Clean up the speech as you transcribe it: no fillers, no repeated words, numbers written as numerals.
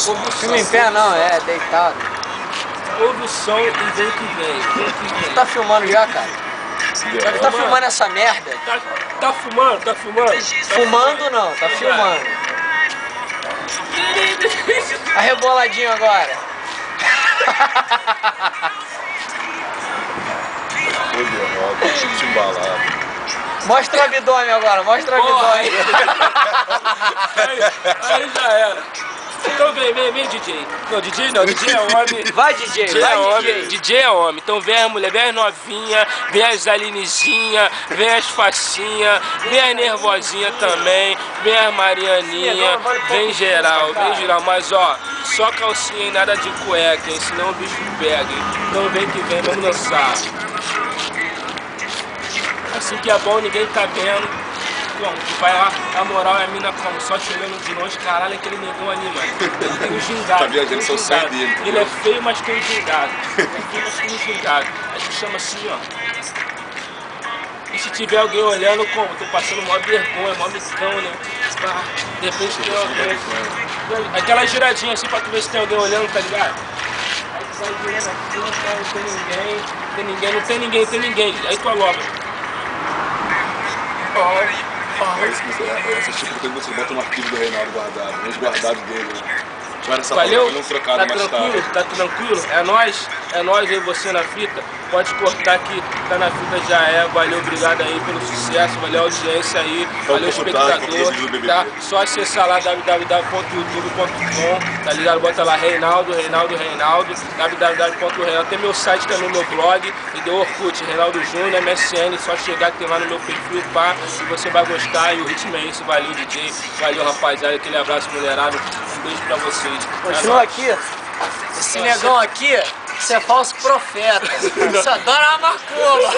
Ouve o Filme em som. pé não, é deitado. Ouve o som e vem o que vem. Você tá filmando já, cara? Você tá filmando essa merda? Tá fumando? Tá fumando? Fumando não, tá filmando. Tá reboladinho agora. Chico embalado. Mostra o abdômen agora, mostra o abdômen. Aí já era. Então vem, DJ. Não, DJ não, DJ é homem. Vai, DJ, DJ vai, é homem, DJ. DJ é homem. Então vem as mulheres, vem as novinhas, vem as alinezinhas, vem as facinhas, vem as nervosinhas também, vem as Marianinha, vem geral. Mas ó, só calcinha e nada de cueca, hein? Senão o bicho pega, hein? Então vem que vem, vamos dançar. Assim que é bom, ninguém tá vendo. Como? Vai lá, a moral é a mina como? Só chegando de longe, caralho, aquele negão ali, mano. Ele tem um gingado. Tá viajando só o sangue dele. Ele é feio, mas tem um gingado. Ele é feio, mas tem um gingado. A gente chama assim, ó. E se tiver alguém olhando, como? Tô passando mó vergonha, mó micão, né? Ah, de repente tem alguém. Aquela giradinha assim pra tu ver se tem alguém olhando, tá ligado? Aí tu vai girando aqui, não tem ninguém. Aí tu alobra. Esse tipo de coisa você bota no arquivo do Reinaldo guardado, nos guardados dele. Valeu? Um trocado Tá mais tranquilo? tarde. Tá tranquilo? É nóis, eu e você na fita. Pode cortar que tá na fita já é. Valeu, obrigado aí pelo sucesso, valeu a audiência aí, valeu espectador. Tá? Só acessar lá www.youtube.com, tá ligado? Bota lá Reinaldo, www.reinaldo. Tem meu site também, meu blog, e do Orkut, Reinaldo Júnior, MSN, só chegar que tem lá no meu perfil, pá, e você vai gostar. E o ritmo é esse, valeu DJ, valeu rapaziada, aquele abraço mulherado, um beijo pra vocês. Continua aqui. Esse negão aqui, você é falso profeta. Você adora uma macumba.